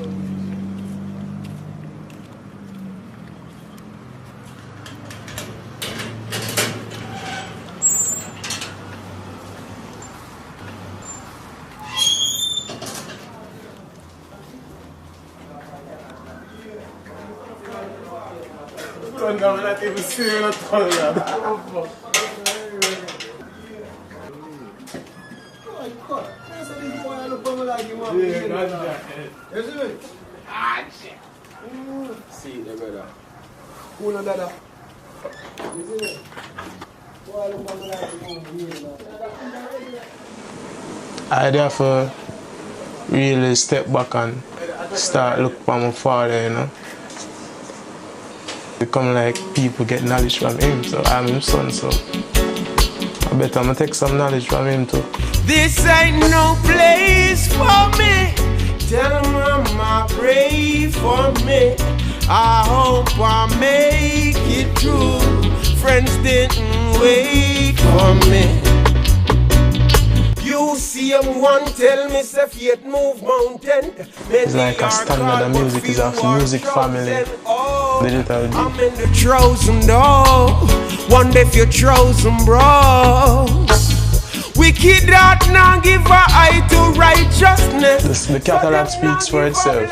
No, me not even seeing a ton see the brother. Who know that? I therefore really step back and start look for my father, you know. Become like people get knowledge from him, so I'm his son, so I bet I'm gonna take some knowledge from him too. This ain't no place for me. Tell mama pray for me. I hope I make it through. Friends didn't wait for me. You see one tell me say faith move mountain. It's like a standard of music is a music family. Digital G. I'm in the chosen though. One day if you're chosen, bro. Wicked heart now give a eye to righteousness. The catalog speaks for itself.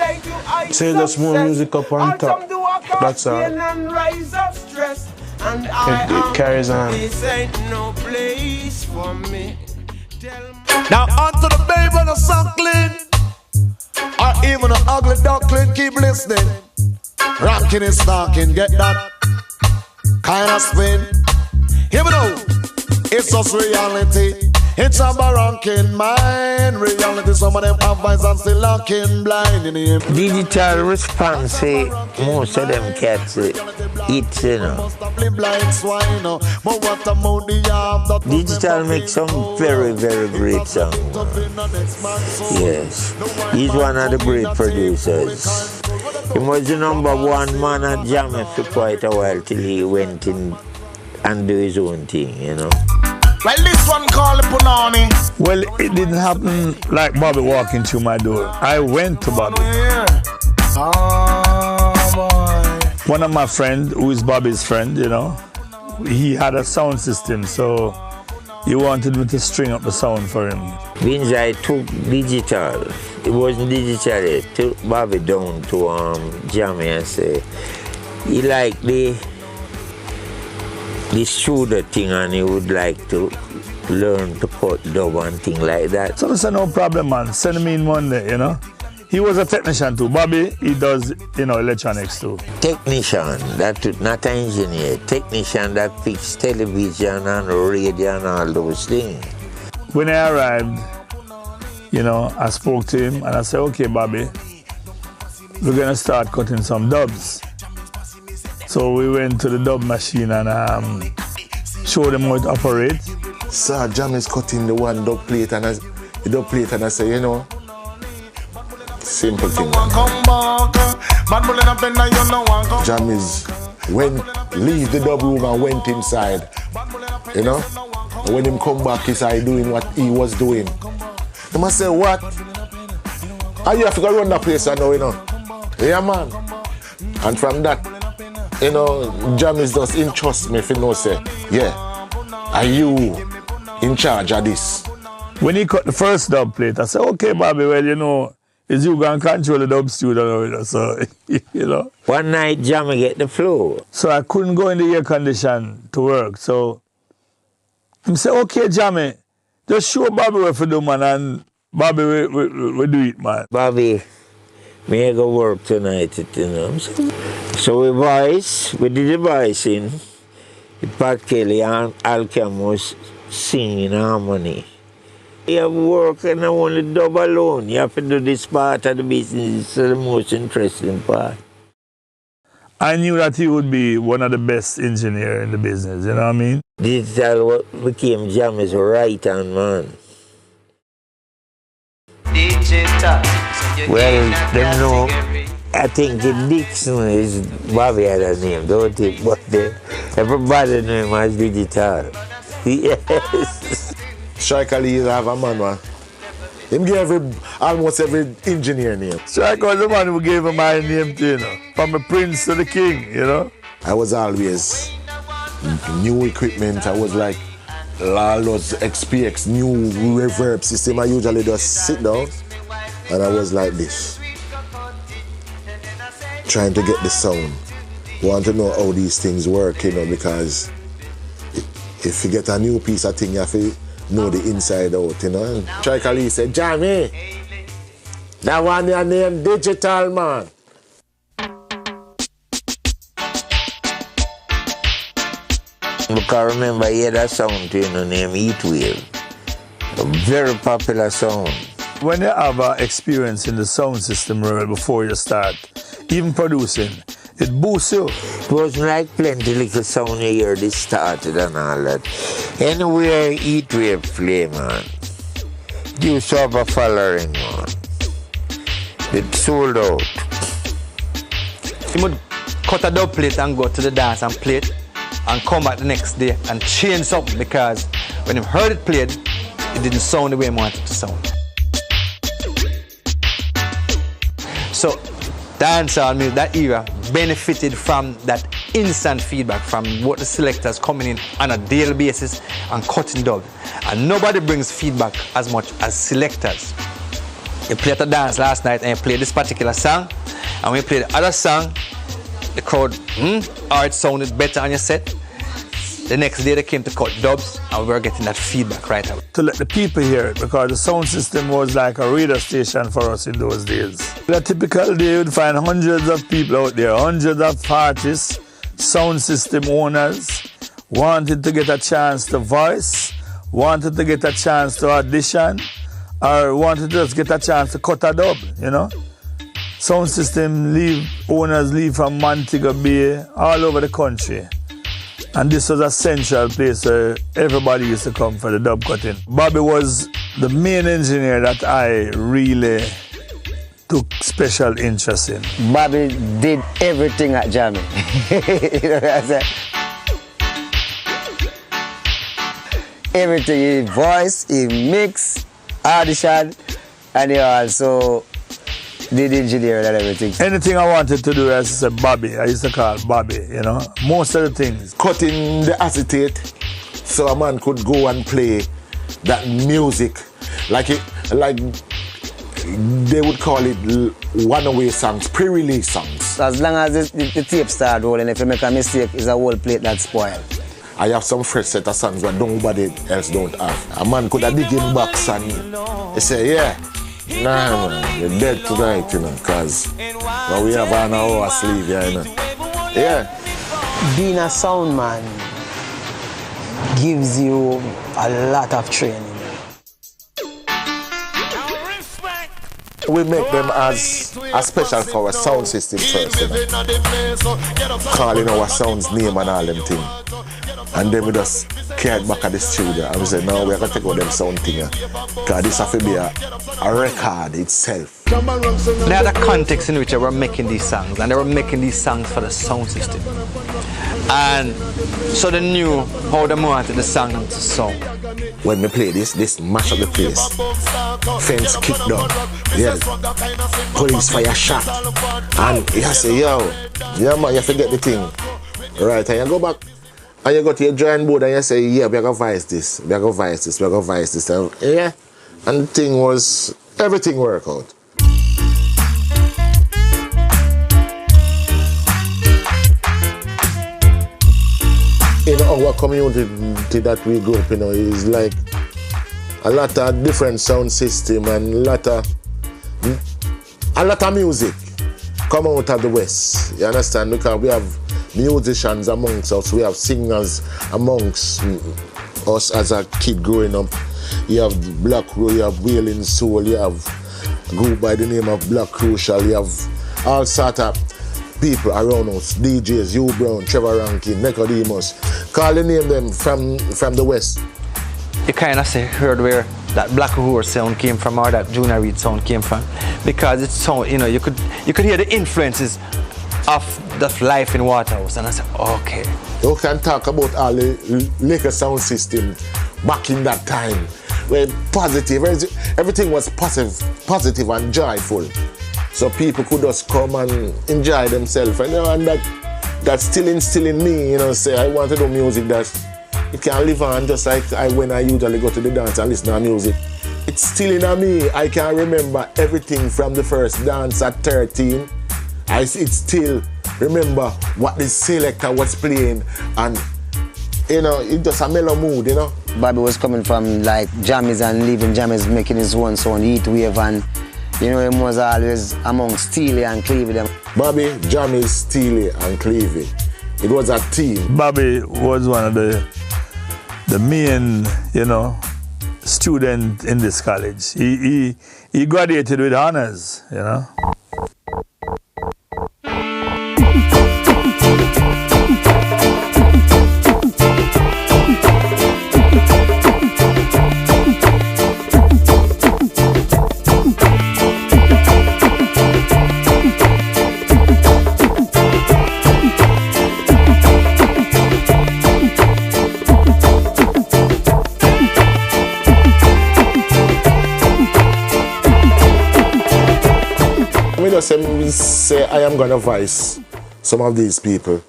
Say just more music up on top. That's all. It carries on. This ain't no place for me. Now onto the babe and the suckling, or even an ugly duckling, keep listening. Rocking and stalking, get that kind of spin. Here we go. It's just reality. It's a barranking mind. Reality, some of them have eyes and still looking blind in the digital response, most of them cats it, you know. Digital makes some very, very great songs. Yes. He's one of the great producers. He was the #1 man at Jamaica for quite a while till he went in and do his own thing, you know. Like this one called Punani. Well, it didn't happen like Bobby walking through my door. I went to Bobby. Boy. One of my friends, who is Bobby's friend, you know, he had a sound system, so he wanted me to string up the sound for him. Means I took digital. It wasn't digital yet. Took Bobby down to Jamie and say, he liked the shooter thing and he would like to learn to cut dub and thing like that. So I said, no problem, man. Send me in Monday, you know. He was a technician too. Bobby, he does, you know, electronics too. Technician, not an engineer. Technician that fix television and radio and all those things. When I arrived, you know, I spoke to him and I said, okay, Bobby, we're gonna start cutting some dubs. So we went to the dub machine and showed them how it operates. Sir, Jam is cutting the one dub plate and I say, you know, simple thing. Jam is leave the dub room and went inside, you know. And when him come back, he started doing what he was doing. He must say, what? Are you have to go run that place now, you know? Yeah, man. And from that, you know, Jam is just entrust me if you know, say, yeah, are you in charge of this? When he cut the first dub plate, I said, okay, Bobby, well, you know, is you going to control the dub studio, you know, so, you know. One night, Jam get the flow. So I couldn't go in the air condition to work, so I said, okay, Jamie, just show Bobby what to do, man, and Bobby we do it, man. Bobby, may I go work tonight, you know. So we did the voicing. Pat Kelly and Alcam was singing harmony. You have work and only dub alone. You have to do this part of the business. It's the most interesting part. I knew that he would be one of the best engineers in the business, you know what I mean? Digital became Jamie's right-hand man. Well, they know, I think Dixon is Bobby had a name, don't you? But everybody knew him as Digital. Yes. Striker Lee have a man, man. Him give almost every engineer name. Strike was the man who gave him my name too, you know. From the prince to the king, you know. I was always new equipment. I was like all those XPX, new reverb system. I usually just sit down and I was like this, trying to get the sound. Want to know how these things work, you know, because if you get a new piece of thing, you have to know the inside out, you know. Trically said, Jamie, that one your name Digital, man. Because remember, he had a sound you know, named Heatwave. A very popular sound. When you have an experience in the sound system world before you start, even producing, it boosts you. It wasn't like plenty little sound you hear this started and all that. Anywhere Heatwave play, man, it used to have a following, man. It sold out. He would cut a dub plate and go to the dance and play it and come back the next day and change something because when he heard it played, it didn't sound the way he wanted it to sound. So dancehall music, that era, benefited from that instant feedback from what the selectors coming in on a daily basis and cutting dub. And nobody brings feedback as much as selectors. You played a dance last night and you played this particular song, and when you play the other song, the crowd, or it sounded better on your set. The next day they came to cut dubs and we were getting that feedback right away. To let the people hear it, because the sound system was like a radio station for us in those days. A typical day you'd find hundreds of people out there, hundreds of artists, sound system owners, wanted to get a chance to voice, wanted to get a chance to audition, or wanted to just get a chance to cut a dub, you know. Sound system owners leave from Montego Bay, all over the country. And this was a central place where everybody used to come for the dub cutting. Bobby was the main engineer that I really took special interest in. Bobby did everything at Jammy. You know what I said? Everything, he voiced, he mixed, audition, and he also did engineer and everything. Anything I wanted to do, I used to say Bobby. I used to call Bobby, you know. Most of the things. Cutting the acetate so a man could go and play that music. Like they would call it one-away songs, pre-release songs. As long as the tape start rolling, if you make a mistake, it's a whole plate that's spoiled. I have some fresh set of songs that nobody else don't have. A man could have dig in box and he say, yeah, nah man, you're dead tonight, you know, because well, we have an hour sleep here, you know. Yeah. Being a sound man gives you a lot of training. We make them as a special for our sound system first, you know? Calling our sound's name and all them things. And then we just carried back at the studio and we said, no, we're going to take out them sound thing. Because this has to be a record itself. They had a context in which they were making these songs, and they were making these songs for the sound system. And so they knew how they wanted the song to sound. When we play this mash up the place. Fence kick down. Yeah. Police fire shot. And you say, yo, yeah man, you forget the thing. Right, and you go back and you go to your drawing board and you say, yeah, we're going to vise this, we're going to vise this, we're going to vise this. And, yeah. And the thing was, everything worked out. In our community that we grew up, you know, is like a lot of different sound system and a lot of music come out of the West. You understand? Because we have musicians amongst us, we have singers amongst us as a kid growing up. You have Black Row, you have Wailing Soul, you have a group by the name of Black Crucial, you have all sort of people around us, DJs, Hugh Brown, Trevor Rankin, Nicodemus. Call the name them from the West. You kind of heard where that Black Horse sound came from or that Junior Reid sound came from, because it sound, you know, you could hear the influences of the life in Waterhouse, and I said, okay. You can talk about all the liquor sound system back in that time, were positive. Everything was positive and joyful. So people could just come and enjoy themselves. And, and that's still instilling me, say I want to do music that it can live on just like when I usually go to the dance and listen to music. It's still in me. I can remember everything from the first dance at 13. It's still remember what the selector was playing, and it's just a mellow mood, Bobby was coming from like jammies and leaving jammies, making his own sound, heat wave, and he was always among Steely and Clevie. Bobby, jammies, Steely and Clevie. It was a team. Bobby was one of the main, student in this college. He graduated with honors, Say I am gonna voice some of these people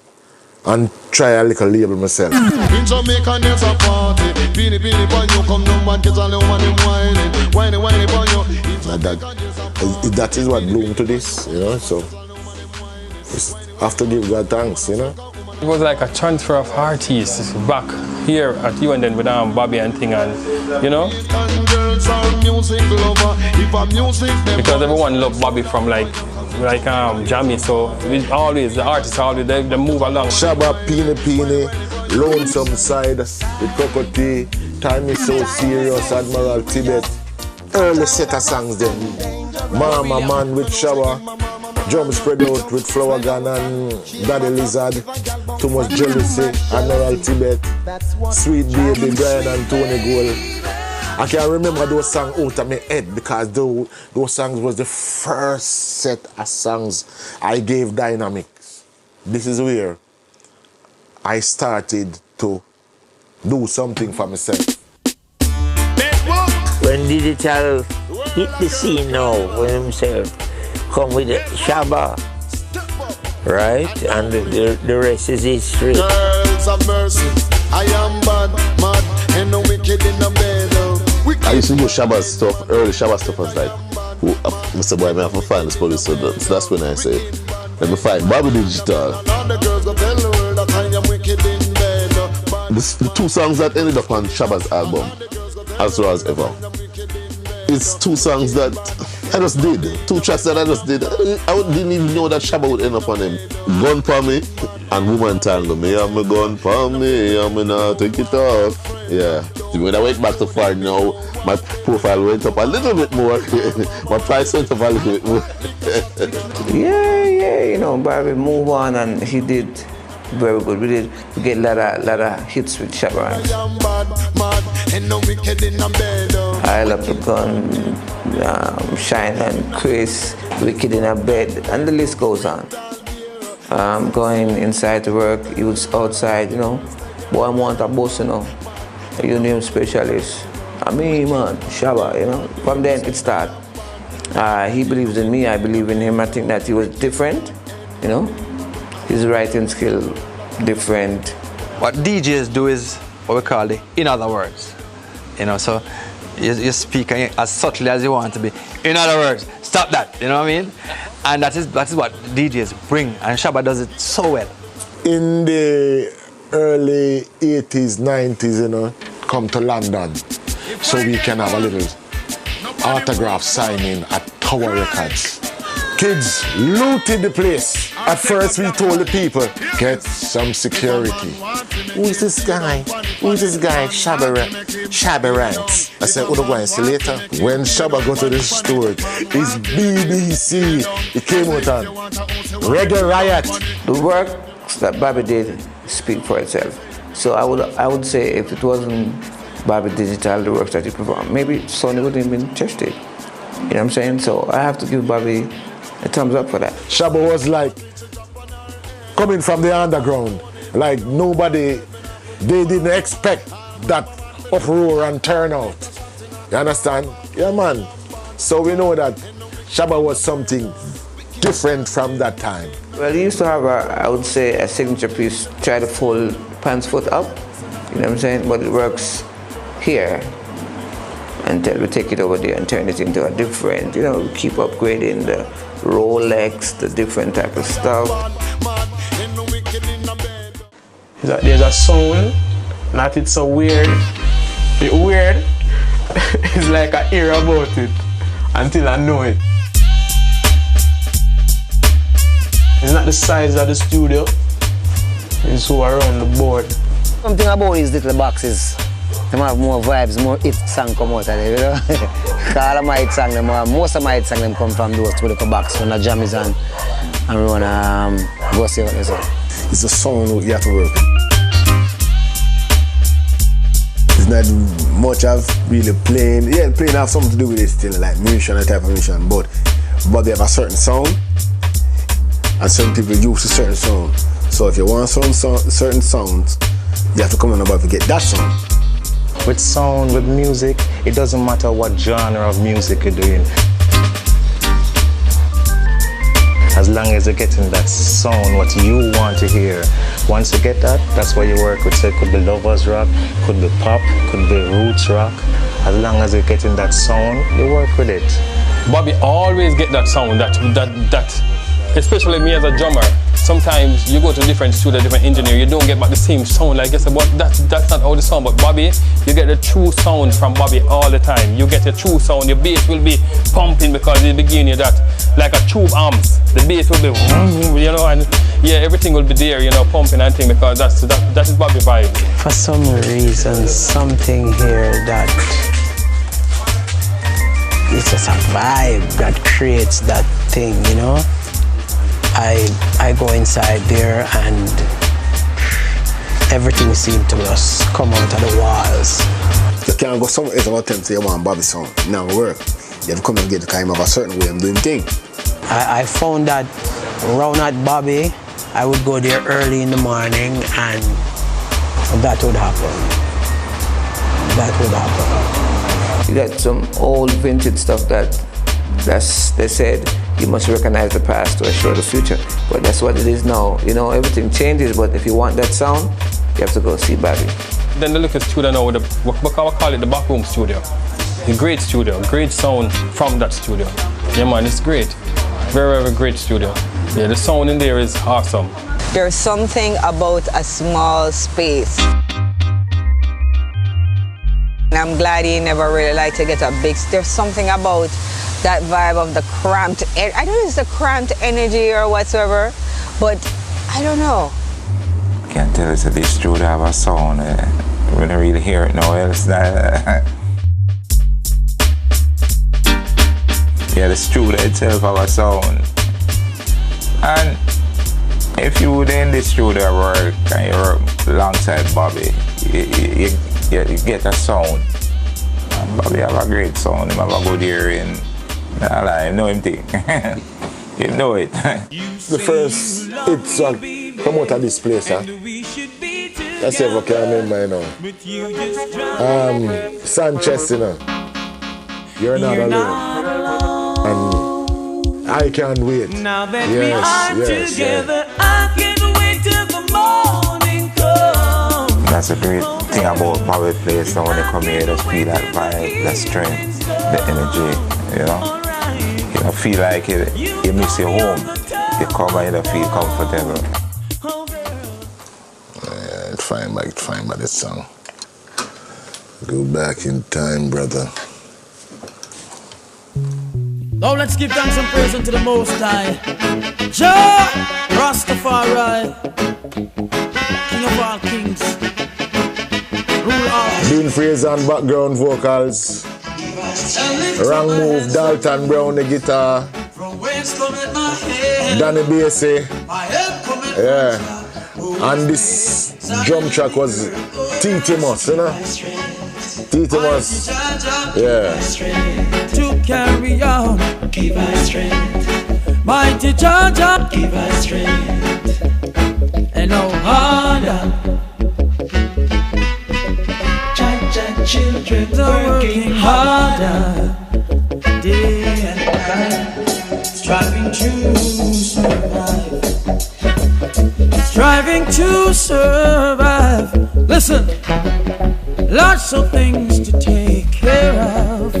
and try a little label myself. In Jamaica there's a party. Beanie boy, you come down and get all the money whining boy, you. That is what bloomed to this, so just have to give God thanks, It was like a transfer of artists back here at you and then with Bobby and thing, and because everyone loved Bobby from like Jammy, so the artists always they move along. Shabba, Peeny, Lonesome Side with Cocotte, Time Is So Serious, Admiral Tibet. Early set of songs then. Mama Man with Shabba, Drum Spread Out with Flower Gun and Daddy Lizard, Too Much Jealousy, Admiral Tibet, Sweet Baby, Brian and Tony Gold. I can remember those songs out of my head because those songs was the first set of songs I gave dynamics. This is where I started to do something for myself. When digital hit the scene now, when himself come with Shabba, right? And the rest is history. Girls of mercy, I am bad, mad, and no wicked in the bed. I used to do Shabba stuff, early Shabba stuff. I was like, Mr. Boy, I have to find this police. So that's when I say, let me find Bobby Digital. The two songs that ended up on Shabba's album, As Raw As Ever. It's two songs that I just did. Two tracks that I just did. I didn't even know that Shabba would end up on them. Gun For Me and Woman Tango. Me and my gun for me, and me now take it off. Yeah. When I went back to far now, my profile went up a little bit more. My price went up a little bit more. Yeah, Bobby moved on and he did very good. We get a lot of hits with Shabba. I Love the Gun, Shine and Chris, Wicked in a Bed, and the list goes on. Going inside to work, he was outside, boy, I want a boss, a union specialist. I mean, man, Shabba, From then it started. He believes in me, I believe in him. I think that he was different, His writing skill, different. What DJs do is what we call the in other words. So you speak as subtly as you want to be. In other words, stop that, you know what I mean? And that is what DJs bring, and Shabba does it so well. In the early 80s, 90s, come to London so we can have a little autograph signing at Tower Records. Kids looted the place. At first we told the people, get some security. Who is this guy? Who is this guy? Shabba Ranks. I said, go and see later. When Shabba go to the store, it's BBC. It came out on Reggae Riot. The work that Bobby did speak for itself. So I would say if it wasn't Bobby Digital, the work that he performed, maybe Sonny wouldn't have been tested. You know what I'm saying? So I have to give Bobby a thumbs up for that. Shabba was like coming from the underground. Like nobody, they didn't expect that uproar and turnout. You understand? Yeah, man. So we know that Shabba was something different from that time. Well, he used to have I would say, a signature piece, try to fold pants foot up, you know what I'm saying? But it works here until we take it over there and turn it into a different, you know, keep upgrading the Rolex, the different type of stuff. There's a sound, not it's so weird. It's weird. It's like I hear about it until I know it. It's not the size of the studio, it's who around the board. Something about these little boxes, they have more vibes, more hit songs come out of it, you know? All of my hit songs, most of my hit songs come from those two little boxes when the jam is on and we want to go see what they say. It's a sound you have to work. It's not much of really playing. Yeah, playing have something to do with it still, like musician, that type of musician, but they have a certain sound and certain people use a certain sound. So if you want certain sounds, you have to come on above to get that sound. With sound, with music, it doesn't matter what genre of music you're doing. As long as you're getting that sound, what you want to hear. Once you get that, that's what you work with. So it could be lovers rock, could be pop, could be roots rock. As long as you're getting that sound, you work with it. Bobby always get that sound, that especially me as a drummer. Sometimes you go to different studio, different engineer, you don't get back the same sound like you said, but that's not how the sound. But Bobby, you get the true sound from Bobby all the time. You get the true sound. Your bass will be pumping because in the beginning that like a tube arms. The bass will be, you know, and yeah, everything will be there, you know, pumping and thing because that is Bobby vibe. For some reason, something here that it's just a vibe that creates that thing, you know. I go inside there and everything seems to just come out of the walls. You can't go somewhere else and attempt to say you want Bobby sound. It never work. You have to come and get the kind of a certain way of doing things. I found that round at Bobby, I would go there early in the morning and that would happen. That would happen. You got some old vintage stuff they said you must recognize the past to assure the future. But that's what it is now. You know, everything changes, but if you want that sound, you have to go see Bobby. Then they look at studio now, what we call it the backroom studio. The great studio, great sound from that studio. Yeah man, it's great. Very, very great studio. Yeah, the sound in there is awesome. There's something about a small space. And I'm glad he never really liked to get a big, there's something about that vibe of the cramped, I don't know if it's the cramped energy or whatsoever, but I don't know. I can't tell us that this studio have a sound. We don't really hear it nowhere else. Yeah, the studio itself have a sound. And if you would in the studio work and you work alongside Bobby, you get a sound. And Bobby have a great sound, he have a good hearing. Nah, I know him thing. You know it. The first hit song come out of this place, huh? Let's see if I can remember, you know. Sanchez, you know. You're not alone. And I can't wait. Now that we are together, I can't wait till the morning comes. That's a great thing about Bobby place. So when you come here, you just feel that vibe, that strength, the energy, you know. You don't feel like you miss your home. You come and you don't feel comfortable. Yeah, it's fine by this song. Go back in time, brother. Now let's give thanks and praise unto the Most High. Jah Rastafari, King of all kings, rule all. Dean Fraser on background vocals. Wrong Move, Dalton Brown the guitar. Danny Bassey. Yeah. And this drum track was T-Timus, you know? T-Timus. Yeah. To carry on, give us strength. Mighty Jah, give us strength. And no harder. Jah children working hard. day and night, striving to survive. Striving to survive. Listen, lots of things to take care of.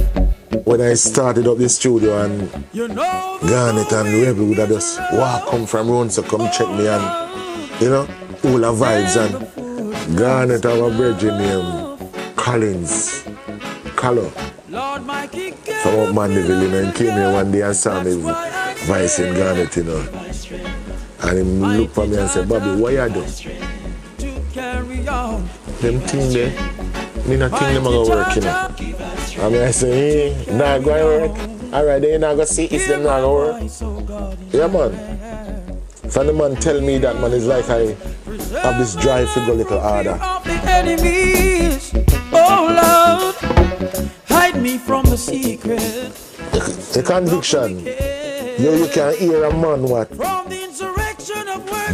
When I started up the studio and Garnet and Rebel would have just come from round to come check me and, all the vibes, and Garnet have a brethren named Collins, Color, from up Mandeville, and came here one day and saw me voice in Garnet, and he looked at me and said, Bobby, what you do? Them things there, me not think them are going to work, And I say, hey, not going to work. Alright, then you're not going to see if them not going to work. Yeah, man. So the man tell me that, man, it's like I have this drive to go a little harder. Oh Lord, hide me from the secret. The conviction. You can hear a man what?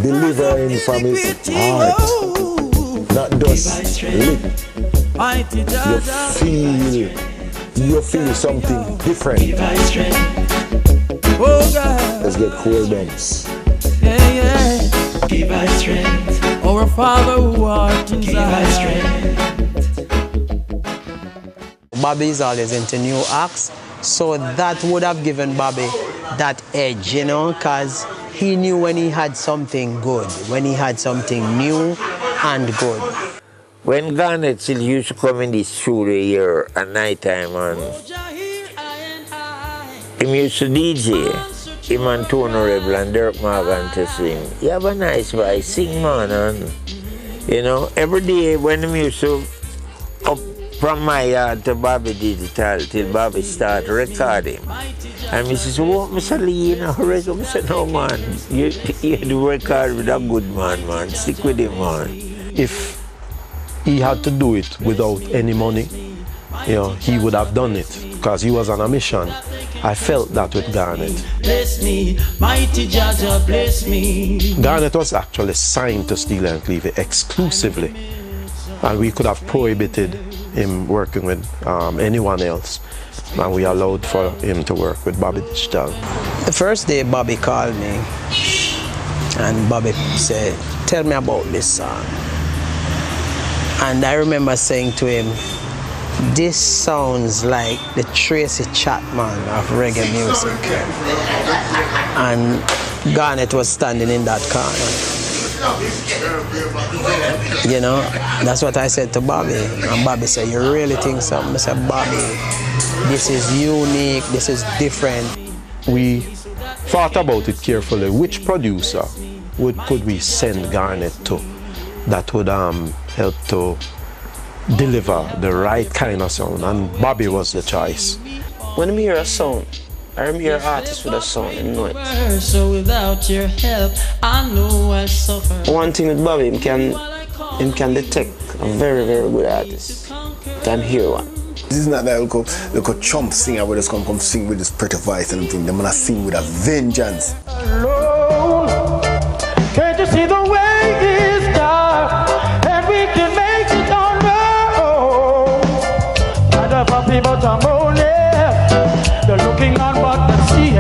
Delivering from his heart. Not just lip. You feel something different. Let's get cool dance. Yeah. Give us strength. Our Father who art in Zion. Bobby is always into new acts, so that would have given Bobby that edge, because he knew when he had something good, when he had something new and good. When Garnet still used to come in the studio here at night time, and he used to DJ, him and Tony Rebel and Dirk Morgan to sing. You have a nice voice, sing, man, and every day when he used to up from my yard to Bobby Digital till Bobby start recording. And I says, what, Mr. Lee, record? I said, no, man, you do record with a good man, stick with him, man. If he had to do it without any money, he would have done it because he was on a mission. I felt that with Garnet. Bless me, mighty Jaja, bless me. Garnet was actually signed to Steele and Cleve exclusively, and we could have prohibited him working with anyone else, and we allowed for him to work with Bobby Digital. The first day Bobby called me, and Bobby said, tell me about this song. And I remember saying to him, this sounds like the Tracy Chapman of reggae music. And Garnet was standing in that corner. That's what I said to Bobby. And Bobby said, you really think something? I said, Bobby, this is unique, this is different. We thought about it carefully. Which producer could we send Garnet to that would help to deliver the right kind of sound? And Bobby was the choice. When I hear a sound, I hear artists with a sound and know it. So without your help, I know I suffer. One thing with Bobby, he can detect a very, very good artist. Can hear one. This is not that look a chump singer where just come sing with this pretty voice and everything. They're gonna sing with a vengeance. Lord, can't you see the way is dark, and we can make it on our own? Not for people to moan, they're looking on what they see.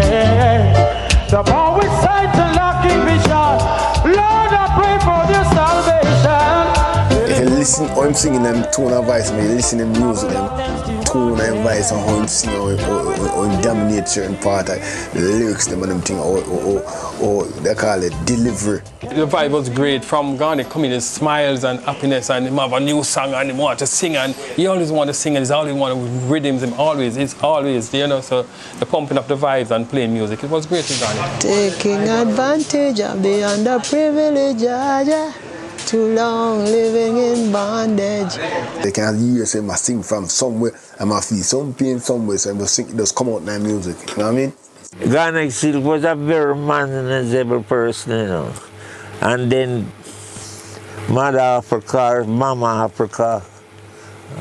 The more we sight to locking vision, Lord, I pray for their salvation. If you listen how I'm singing them tone and voice, you listen to music, them tone and voice, and how I'm singing, or dominate certain part of the lyrics, them and them thing, or they call it delivery. The vibe was great from Garnet coming in smiles and happiness, and him have a new song and he want to sing, and he always want to sing, and he's always want to rhythms him always. It's always, so the pumping up the vibes and playing music. It was great with Garnet. Taking advantage of the underprivileged, too long living in bondage. They can hear say I sing from somewhere, and I feel some pain somewhere, so I sing, it just come out in that music. You know what I mean? Garnet still was a very manageable person, And then Mother Africa, Mama Africa,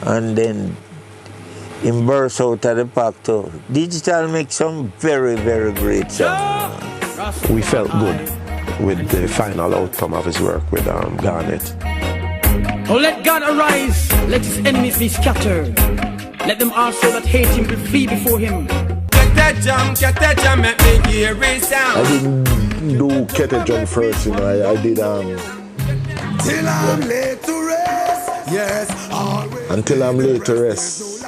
and then in burst out of the pack too. Digital makes some very, very great songs. We felt good with the final outcome of his work with Garnet. Oh, let God arise, let his enemies be scattered. Let them also that hate him will flee before him. Get that jam, make me hear it sound. I didn't do Kete Jump first, you know. I did Till I'm laid to rest, yes. Until I'm Laid to Rest.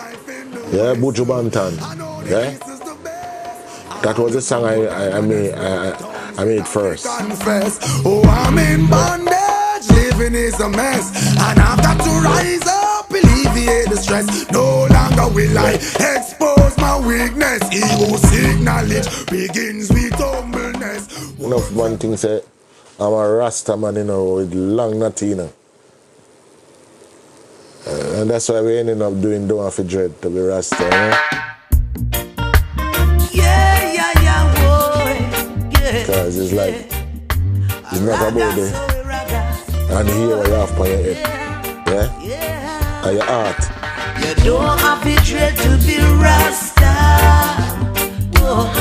Yeah, Buju Banton. Yeah. That was the song I made first. Oh, I'm in bondage, living is a mess, and I've got to rise up, alleviate the stress. No longer will I expose my weakness. Ego knowledge begins with humbleness. Enough one thing say, I'm a Rasta man, you know, with long natty, you know. And that's why we ended up doing Don't Have to Dread to be Rasta, you know? Because it's like, it's not about the and here what you have on your head, yeah? And your heart. You don't have to dread to be Rasta. Whoa.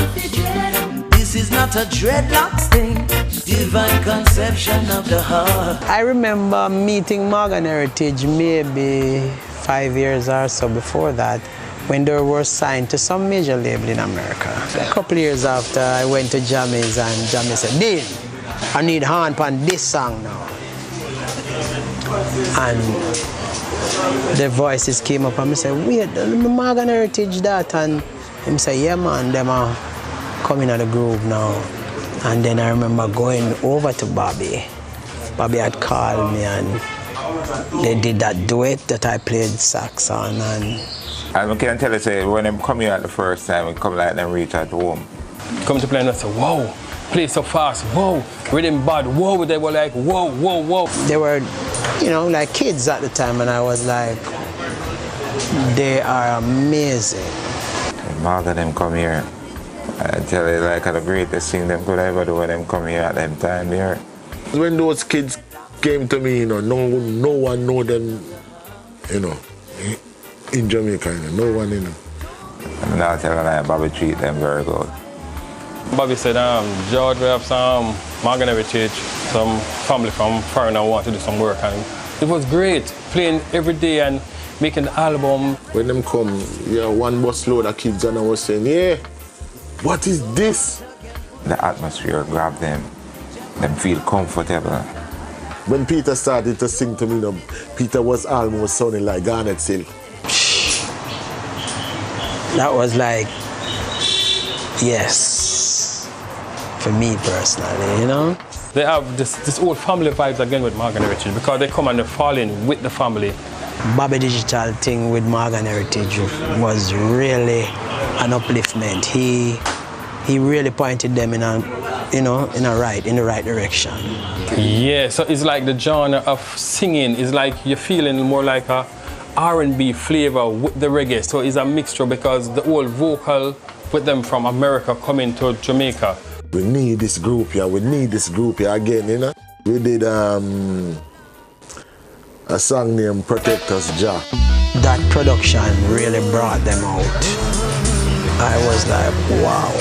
This is not a dreadlocks thing. Divine conception of the heart. I remember meeting Morgan Heritage maybe 5 years or so before that, when they were signed to some major label in America. A couple years after, I went to Jammy's and Jammy said, Dean, I need hand on this song now. And the voices came up and I said, wait, Morgan Heritage that? And he said, yeah man, them are coming at the groove now. And then I remember going over to Bobby. Bobby had called me and they did that duet that I played sax on. And I can tell you, say, when them come here at the first time, it come like them reach at home. Come to play and I say, whoa, play so fast, whoa, rhythm bad, whoa, they were like, whoa, whoa, whoa. They were, you know, like kids at the time, and I was like, they are amazing. Mark of them come here. I tell you, like, the greatest thing them could ever do when them come here at them time here. When those kids came to me, you know, no one know them, you know, in Jamaica, you know, no one, you know. I'm not telling you, Bobby treat them very good. Bobby said, George, we have some Morgan Heritage, some family from foreign and want to do some work. And it was great, playing every day and making the album. When them come, yeah, one bus load of kids and I was saying, yeah, what is this? The atmosphere grabbed them. Them feel comfortable. When Peter started to sing to me, you know, Peter was almost sounding like Garnet Silk. That was like, yes, for me personally, you know? They have this old family vibes again with Morgan Heritage because they come and they fall in with the family. Bobby Digital thing with Morgan Heritage was really an upliftment. He really pointed them in a, you know, in the right direction. Yeah, so it's like the genre of singing is like you're feeling more like a R&B flavor with the reggae. So it's a mixture because the old vocal with them from America coming to Jamaica. We need this group here. We need this group here again, you know. We did a song named Protect Us, Jah. That production really brought them out. I was like, wow.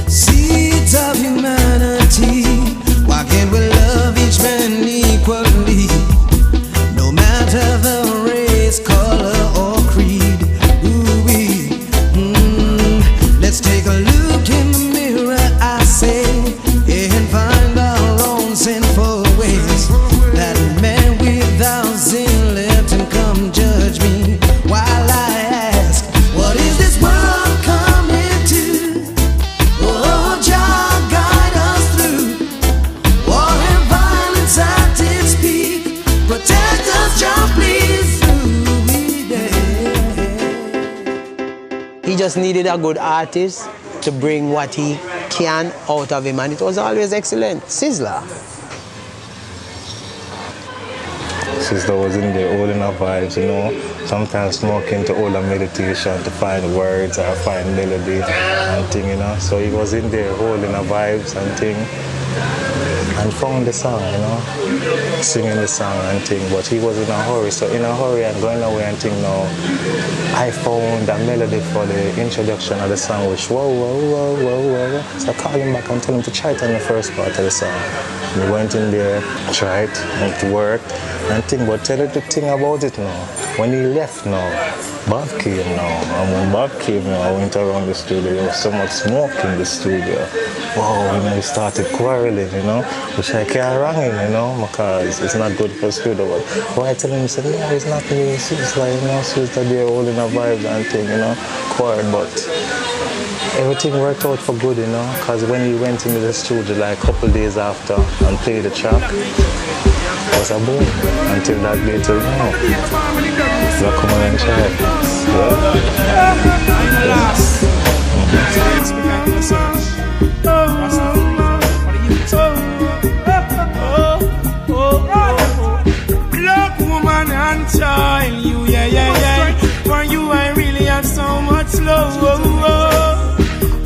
Seeds of humanity, why can't we love each man equally? No matter the race, color, or creed. Let's take a look in the mirror, I say, and find our own sinful ways. That man without sin, let him come judge me while I ask, what is this world coming to? Oh, Jah, guide us through. War and violence at its peak. Protect us, Jah, please. He just needed a good artist to bring what he can out of him, and it was always excellent. Sizzler. Sizzler was in there holding our vibes, you know, sometimes smoking to hold a meditation to find words or find melody and thing, you know. So he was in there holding our vibes and thing. and found the song, you know, singing the song and thing. But he was in a hurry, so in a hurry and going away and thing now, I found a melody for the introduction of the song, which whoa, whoa, whoa, whoa, whoa. So I called him back and told him to try it on the first part of the song. And he went in there, tried, and it worked, and thing. But tell you the thing about it now, when he left now, Bob came now, and when Bob came now, I went around the studio, there was so much smoke in the studio. Wow, you know, we started quarreling, you know, which I can't wrong him, you know, because it's not good for the studio. But why I tell him, he said, no, it's not me, it's like, you know, she's that they're holding a vibe and thing, you know, quarrel, but everything worked out for good, you know, because when he went into the studio like a couple days after and played the track, it was a boom until that day till now. So come on and try it. Look, woman and child, you, yeah. For you, I really have so much love.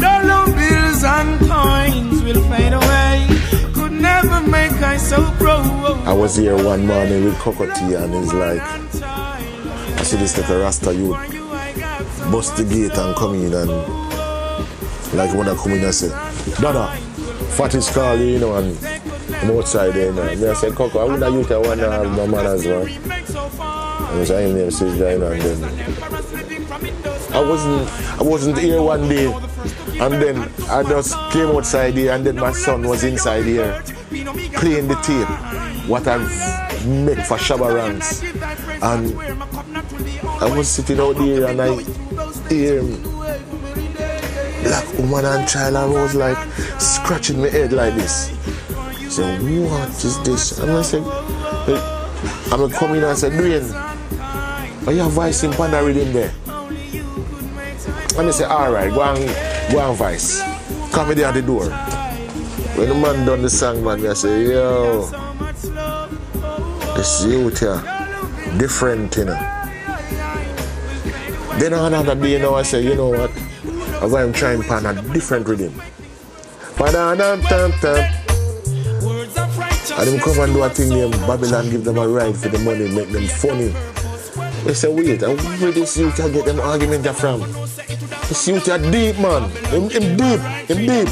Dollar bills and coins will fade away. Could never make I so proud. I was here one morning with Cocotti and he's like, I see this little Rasta youth bust the gate and come in and like when I come in I say, Dada, Fat is calling, you know, and I'm outside there, you know. And I said, Coco, I wouldn't youth I want to have my man as well. And I said, name Sister, you know, and then I wasn't here one day, and then I just came outside here, and then my son was inside here playing the tape, what I've made for Shabba Ranks. And I was sitting out there and I hear black woman and child, and I was like scratching my head like this. So what is this? And I said, I'm coming and I said, Dwayne, are you voicing Panda rhythm there? And I said, alright, go and voice. Come me there at the door. When the man done the song, man, I say, yo, this youth here, different, you know. Then another day, you know, I say, you know what? I'm trying to find a different rhythm. And them come and do a thing named Babylon, give them a ride for the money, make them funny. They say, wait, where this youth can get them argument from? This youth are deep, man. Him deep.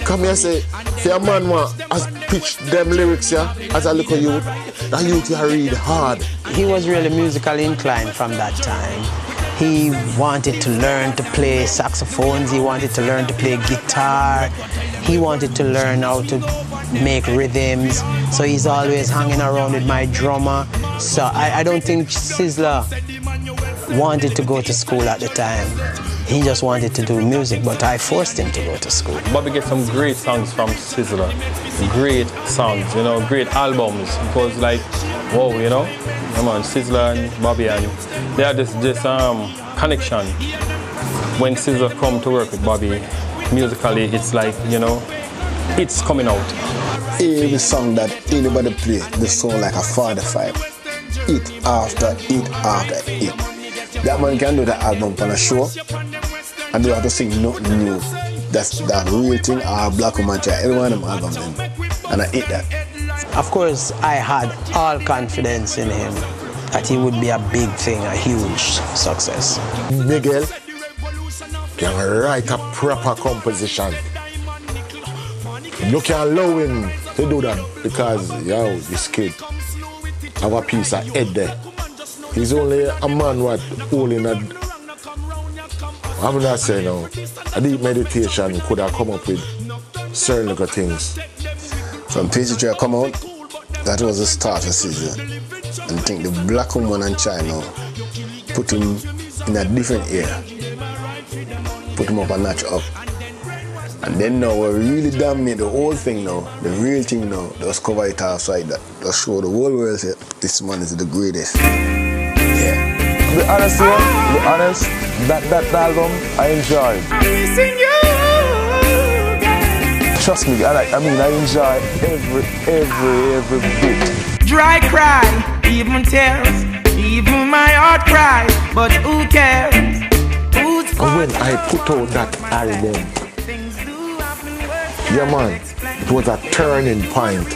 Come here and say, if a man want to pitch them lyrics here, as a little youth, that youth here read hard. He was really musically inclined from that time. He wanted to learn to play saxophones, he wanted to learn to play guitar, he wanted to learn how to make rhythms, so he's always hanging around with my drummer. So I don't think Sizzla wanted to go to school at the time. He just wanted to do music, but I forced him to go to school. Bobby gets some great songs from Sizzla. Great songs, you know, great albums. It was like, whoa, you know? Come on, Sizzla and Bobby, and they had this connection. When Sizzla come to work with Bobby, musically, it's like, you know, it's coming out. Every song that anybody play, they sound like a 45. Hit after hit after hit. That man can do the album on a show and don't have to sing nothing new. That's the real thing, Black Woman Child. Every one of them albums then. And I hate that. Of course, I had all confidence in him that he would be a big thing, a huge success. Miguel can write a proper composition. You can't allow him to do that because, yo, this kid have a piece of head there. He's only a man what holding a, I'm not saying now, a deep meditation could have come up with certain little things. From Pastry come out, that was the start of Sizzla. And I think the Black Woman and Child now put him in a different era. Put him up a notch up. And then now we really dominate the whole thing now, the real thing now, just cover it outside that. Just show the whole world that this man is the greatest. Yeah. To be honest here, that album I enjoyed. I'm missing you. Trust me, I enjoy every bit. Dry cry, even tears, even my heart cries, but who cares? And when I put out that album, yeah man, It was a turning point.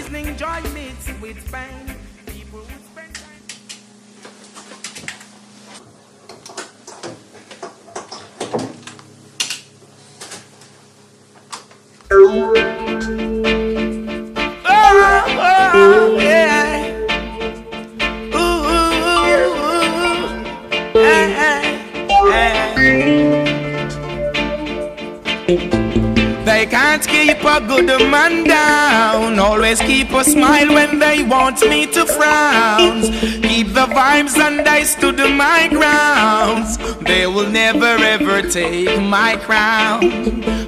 They can't keep a good man down. Always keep a smile when they want me to frown. Keep the vibes and I stood my grounds. They will never ever take my crown.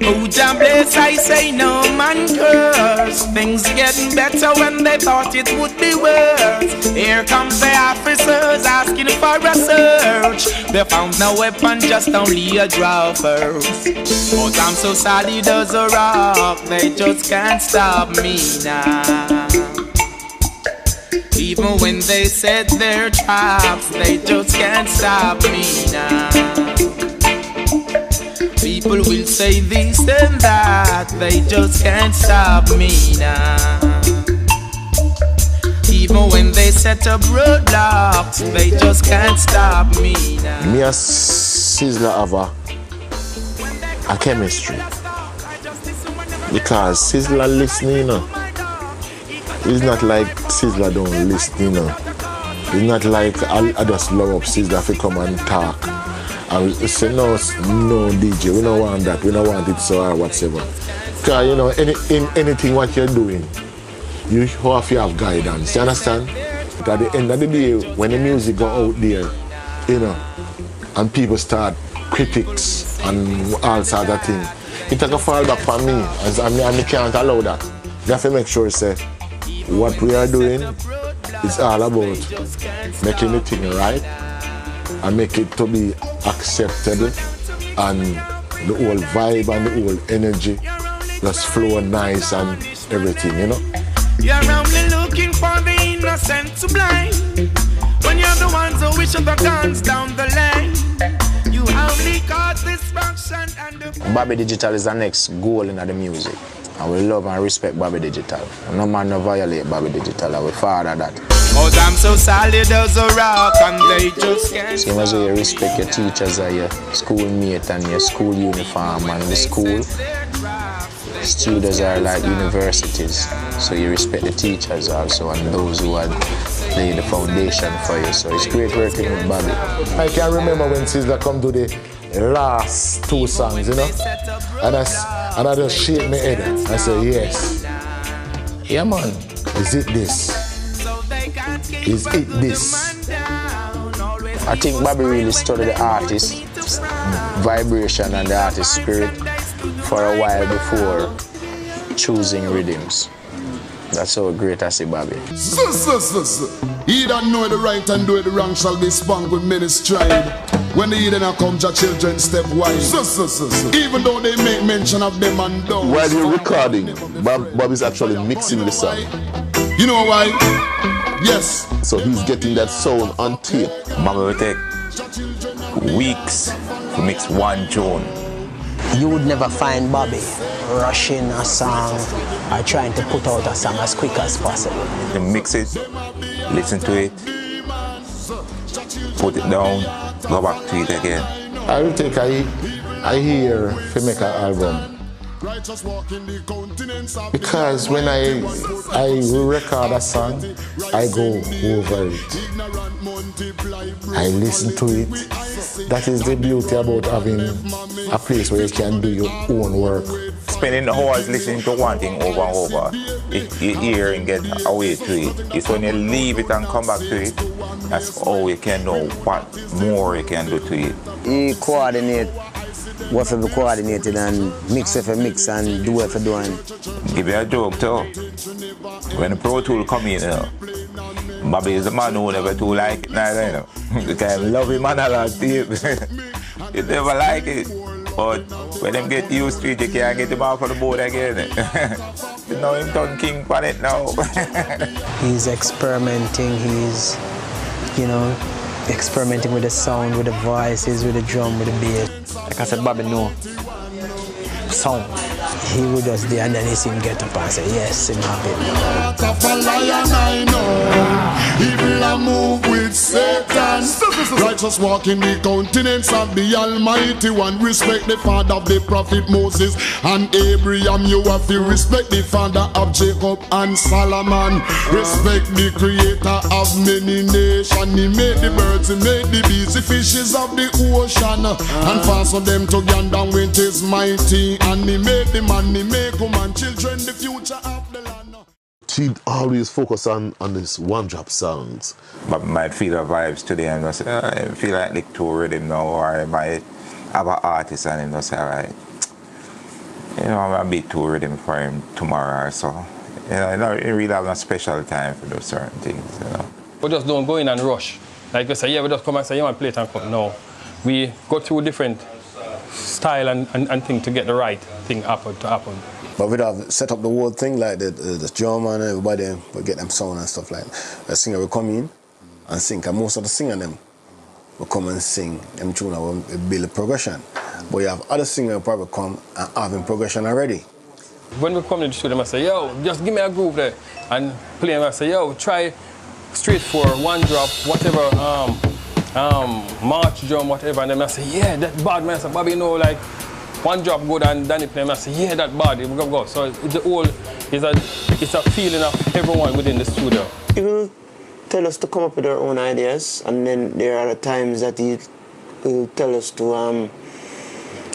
Oh, Jah bless, I say no man curse. Things getting better when they thought it would be worse. Here comes the officers asking for a search. They found no weapon, just only a draw first. But I'm so solid as a rock, they just can't stop me now. Even when they set their traps, they just can't stop me now. People will say this and that, they just can't stop me now. Even when they set up roadblocks, they just can't stop me now. Me and Sizzla have a chemistry. Because Sizzla listening, you know. It's not like Sizzla don't listen, you know. It's not like I just love up Sizzla if come and talk. And we say, no, DJ, we don't want that, we don't want it so or whatever. Because, you know, anything what you're doing, you have to have guidance, you understand? But at the end of the day, when the music go out there, you know, and people start critics and all sorts of things, it can fall back on me, and I can't allow that. You have to make sure, say, what we are doing is all about making the thing right and make it to be acceptable, and the whole vibe and the whole energy just flow nice and everything, you know? You're only looking for the innocent to blind. When you're the ones who wish the guns down the lane, you only cause destruction and the... Bobby Digital is the next goal in the music. And we love and respect Bobby Digital. No man no violate Bobby Digital, and we father that. Cause I'm so solid as a rock and they just can't... Same as you respect your teachers and your schoolmate and your school uniform and the school. Studios are like universities, so you respect the teachers also and those who had laid the foundation for you. So it's great working with Bobby. I can remember when Sizzla come to the last two songs, you know, and I just shake my head. I say, yes. Yeah, man. Is it this? Is it this? I think Bobby really studied the artist vibration and the artist spirit for a while before choosing rhythms. That's how great I see Bobby. He that know the right and do the wrong shall be spunk with many stride. When the heathen come, your children step wise. Even though they make mention of them and those. While you're recording, Bobby's actually mixing the song. You know why? Yes. So he's getting that sound on tape. Bobby will take weeks to mix one tune. You would never find Bobby rushing a song or trying to put out a song as quick as possible. You mix it, listen to it, put it down, go back to it again. I will take a year to make an album. Because when I record a song, I go over it. I listen to it. That is the beauty about having a place where you can do your own work. Spending hours listening to one thing over and over, you hear and get away to it. It's when you leave it and come back to it, that's all you can know what more you can do to it. You coordinate what will be coordinated and mix if you mix and do if you do. And give you a joke too. When the Pro Tool come in, you know, Bobby is the man who never too like it neither, you know. You can love him analog tape. You never like it. But when them get used to it, you can't get him off of the board again. You know him done king on it now. He's experimenting, he's, you know, experimenting with the sound, with the voices, with the drum, with the bass. Like I said, Bobby know sound. he would just there and then he see him get up and say, yes, him have it. Heart of a lion I know, evil a move with Satan. Righteous walk in the countenance of the Almighty One. Respect the father of the prophet Moses and Abraham. You have to respect the father of Jacob and Solomon. Respect the creator of many nations. He made the birds, he made the bees, the fishes of the ocean, and fastened them together with his mighty. And he made the man, he made woman, children, the future of the land. She always focus on this one-drop songs. But might feel the vibes today and just I feel like lick to rhythm now, or I might have an artist and him just say, alright, you know, I'm a bit too rhythm for him tomorrow or so. You know, I don't really have a special time for those certain things, you know. We just don't go in and rush. Like you say, yeah, we just come and say, you want to play it and come. No. We go through different style and thing to get the right thing to happen. But we'd have set up the whole thing, like the drum and everybody, we get them sound and stuff like that. The singer will come in and sing, and most of the singer them will come and sing them tune and will build a progression. But you have other singers who probably come and having progression already. When we come to the studio, I say, yo, just give me a groove there. And play and I say, yo, try straight for one drop, whatever, march drum, whatever. And then I say, yeah, that bad, man. I say, Bobby, you know, like, one drop good and Danny play, and I say, yeah, that bad, we go. So it's a feeling of everyone within the studio. He will tell us to come up with our own ideas, and then there are times that he will tell us to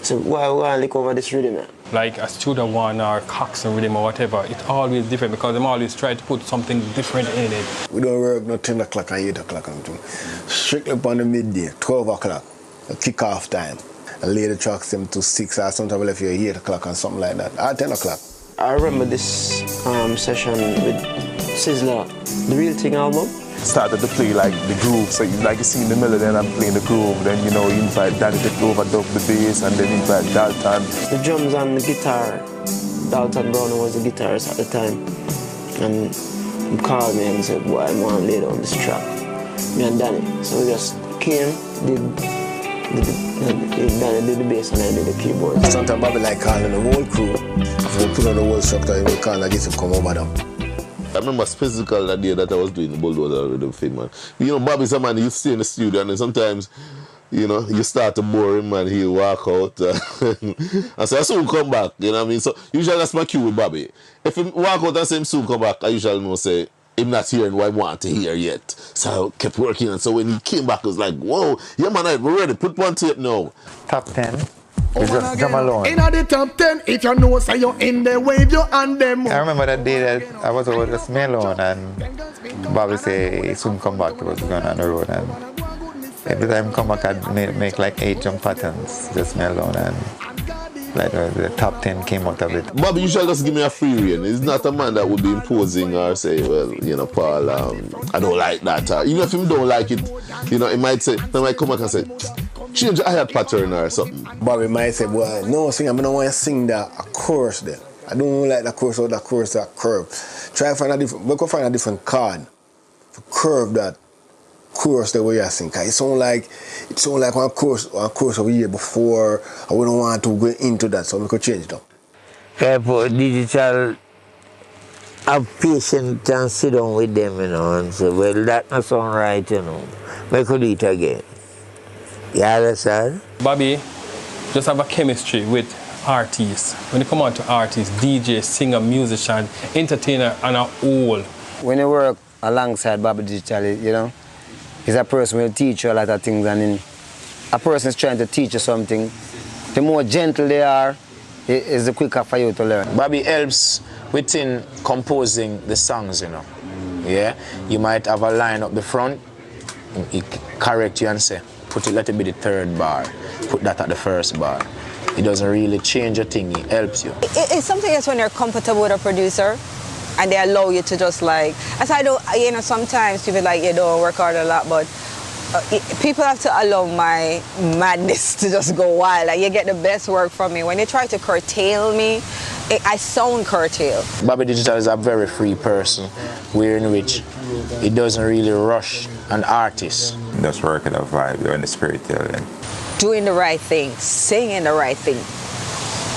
say, why look over this rhythm? Like a Studio One or Cox and rhythm or whatever, it's always different because them always try to put something different in it. We don't work no 10 o'clock and 8 o'clock and thing. Strictly upon the midday, 12 o'clock, a kick-off time. I lay the tracks them to 6 or sometimes we left here 8 o'clock and something like that, or 10 o'clock. I remember this session with Sizzler, The Real Thing album. Started to play like the groove, so like you see in the melody and I'm playing the groove, then you know you invite Danny to overdub the bass and then invite Dalton. The drums and the guitar, Dalton Brown was the guitarist at the time, and he called me and said, boy, I want to lay down this track, me and Danny. So we just came, Danny did the bass and I did the keyboard. Sometimes Bobby like calling the whole crew, if we put on the whole structure, he will call and get to come over them. I remember physical that day that I was doing the bulldozer rhythm thing, man. You know, Bobby's a man, you stay in the studio and then sometimes, you know, you start to bore him and he'll walk out. And so I soon come back, you know what I mean? So usually that's my cue with Bobby. If he walk out and say him soon come back, I usually know say, him not hearing what I want to hear yet. So I kept working, and so when he came back, I was like, whoa, yeah man, we're ready, put one tape now. Top 10. You just jump alone. In the top 10, if you know, say you're in the wave, you and them. I remember that day that I was over just me alone and Bobby said he soon come back, he was going on the road, and every time I come back I'd make like 8 jump patterns, just me alone, and like the top 10 came out of it. Bobby usually just give me a free rein. He's not a man that would be imposing or say, well, you know, Paul, I don't like that. Even if he don't like it, you know, he might come back and say, change the hi-hat pattern or something. Bobby might say, well, no, I don't want to sing that a chorus there. I don't like that chorus or that chorus, that curve. Try to find a different, we can find a different chord to curve that chorus the way I sing. It sound like one chorus over here before. I wouldn't want to go into that, so we could change it up. For digital, have patience and sit down with them, you know, and say, well, that not sound right, you know. We could do it again. You understand? Bobby just have a chemistry with artists. When you come on to artists, DJ, singer, musician, entertainer, and a whole. When you work alongside Bobby digitally, you know, he's a person who will teach you a lot of things, and a person is trying to teach you something. The more gentle they are, is the quicker for you to learn. Bobby helps within composing the songs, you know. Yeah, you might have a line up the front, he correct you and say, let it be the 3rd bar, put that at the 1st bar. It doesn't really change a thing, it helps you. It's something else when you're comfortable with a producer and they allow you to just like, as I do, you know, sometimes people like, you don't work hard a lot, but people have to allow my madness to just go wild. Like, you get the best work from me. When they try to curtail me, I sound curtailed. Bobby Digital is a very free person, in which he doesn't really rush an artist. Just working a vibe, you're in the spirit there. Doing the right thing, singing the right thing.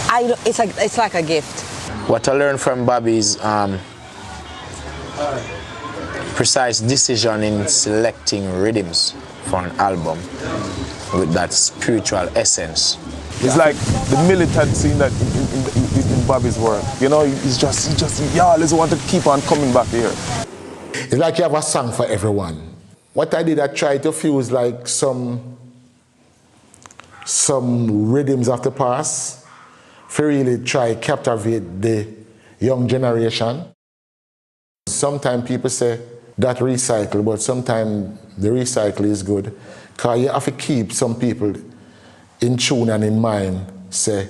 It's like a gift. What I learned from Bobby is precise decision in selecting rhythms for an album with that spiritual essence. It's like the militancy in that in Bobby's work. You know, he always want to keep on coming back here. It's like you have a song for everyone. What I did, I tried to fuse like some rhythms of the past to really try captivate the young generation. Sometimes people say that recycle, but sometimes the recycle is good, because you have to keep some people in tune and in mind, say,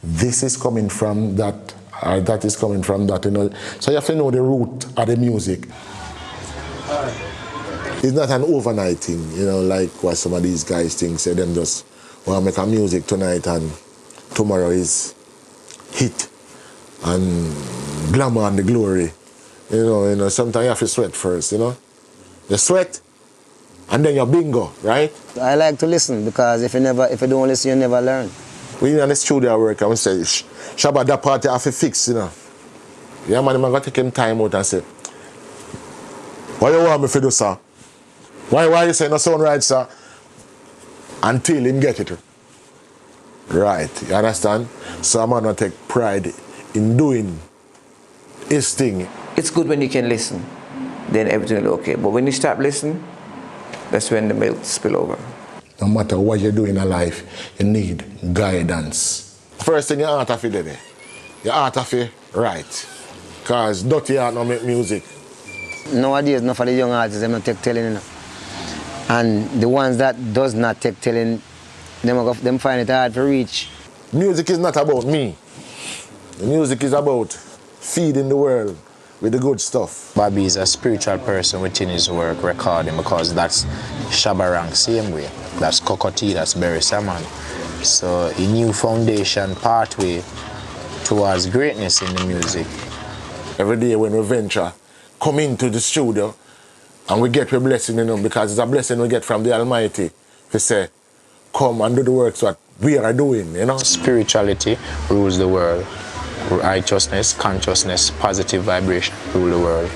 this is coming from that, or that is coming from that, you know. So you have to know the root of the music. It's not an overnight thing, you know, like what some of these guys think, say them just want to make a music tonight and tomorrow is hit and glamour and the glory. You know, sometimes you have to sweat first, you know. You sweat and then you bingo, right? I like to listen because if you don't listen, you never learn. When you're in the studio work, I would say, Shabba, that part you have to fix, you know. Yeah, man, I'm going to take him time out and say, what you want me to do, sir? Why you say no sound right, sir? Until him get it right, you understand? So I'm going to take pride in doing his thing. It's good when you can listen, then everything will be okay. But when you stop listening, that's when the milk spill over. No matter what you do in life, you need guidance. First thing, your heart have to do there. Your heart have to right. Because dirty heart don't make music. Nowadays, enough of the young artists, them not take telling, you know. And the ones that does not take telling, them find it hard to reach. Music is not about me. The music is about feeding the world with the good stuff. Bobby is a spiritual person within his work, recording, because that's Shabba Rank same way. That's Kokoti, that's Berry Saman. So a new foundation pathway towards greatness in the music. Every day when we venture, come into the studio and we get a blessing in them, because it's a blessing we get from the Almighty to say, come and do the works what we are doing, you know. Spirituality rules the world. Righteousness, consciousness, positive vibration rule the world.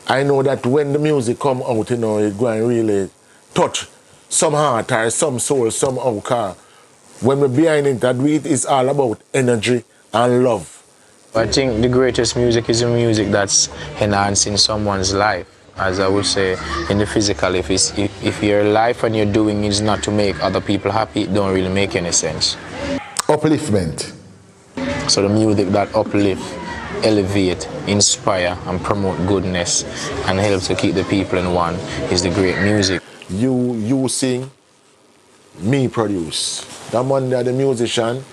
I know that when the music come out, you know, it's going to really touch some heart or some soul, some outcast. When we're behind it, that it is all about energy and love. I think the greatest music is the music that's enhancing someone's life. As I would say, in the physical, if your life and you're doing is not to make other people happy, it don't really make any sense. Upliftment. So the music that uplift, elevate, inspire, and promote goodness and help to keep the people in one is the great music. You sing, me produce. That man there, the musician,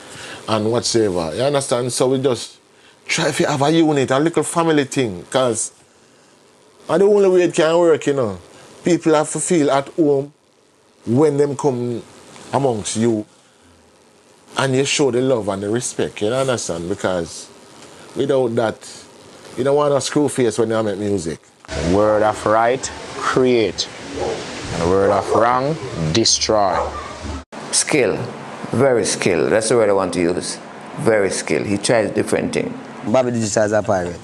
and whatsoever. You understand? So we just try to have a unit, a little family thing, because the only way it can work, you know. People have to feel at home when them come amongst you. And you show the love and the respect, you understand? Because without that, you don't want to screw face when you make music. Word of right, create. And word of wrong, destroy. Skill, very skill. That's the word I want to use. Very skill. He tries different things. Bobby Digital is a pirate.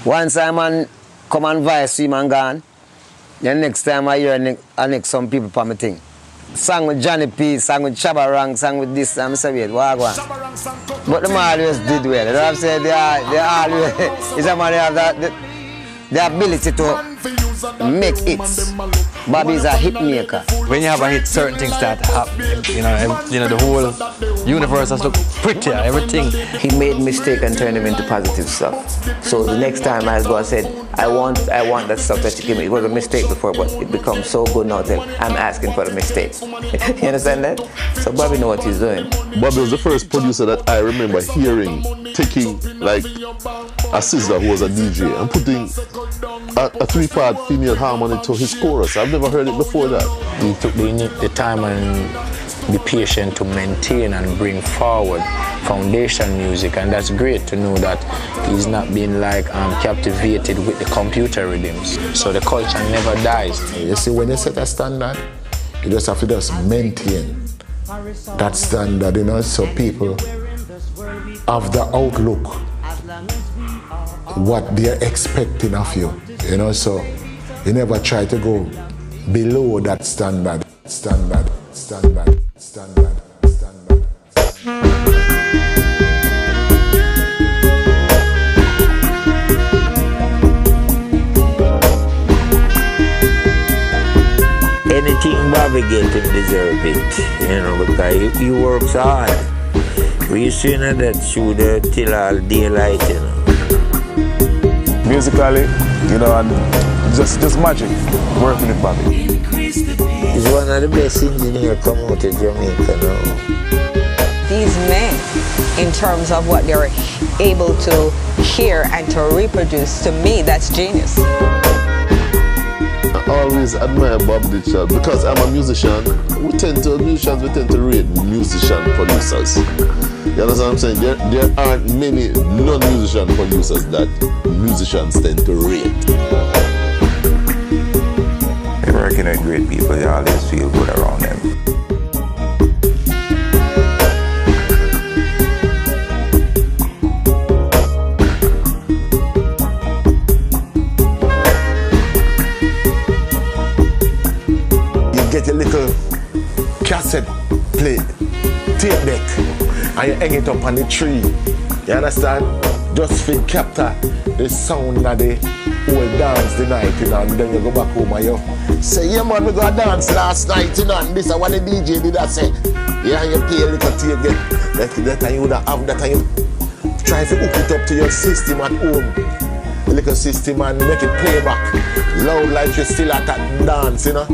Once Simon come and vice him and gone, the next time I hear some people for my thing. Sang with Johnny P, sang with Shabba Rank, sang with this, I'm sorry, what? But them always did well. You know what I'm saying? They always, it's a man who have the ability to make hits. Bobby is a hit maker. When you have a hit, certain things start happening. You know, the whole universe has looked prettier, everything. He made mistake and turned them into positive stuff. So the next time I go and said, I want that stuff that you give me. It was a mistake before, but it becomes so good now that I'm asking for the mistake. You understand that? So Bobby knows what he's doing. Bobby was the first producer that I remember hearing, taking like a sister who was a DJ and putting a three-part female harmony to his chorus. I've never heard it before that. He took the time and be patient to maintain and bring forward foundation music, and that's great to know that he's not being like captivated with the computer rhythms. So the culture never dies. You see, when you set a standard, you just have to just maintain that standard, you know, so people have the outlook, what they're expecting of you, you know, so you never try to go below that standard. Anything Bobby get him deserve it, you know, because he works hard. We used to in that studio till all daylight, you know. Musically, you know, and just magic working with Bobby. He's one of the best engineers come out of Jamaica now. These men, in terms of what they're able to hear and to reproduce, to me, that's genius. I always admire Bob Ditchell because I'm a musician. Musicians tend to rate musician producers. You understand what I'm saying? There aren't many non-musician producers that musicians tend to rate. You're working with great people, you always feel good around them. Get a little cassette plate, tape deck, and you hang it up on the tree. You understand? Just to capture the sound of the whole dance the night, you know, and then you go back home and you say, yeah man, we got dance last night, you know, and this is what the DJ did I say. Yeah, and you play a little tape deck, that time you would have that, and you try to hook it up to your system at home. A little system and make it play back loud like you're still at that dance, you know.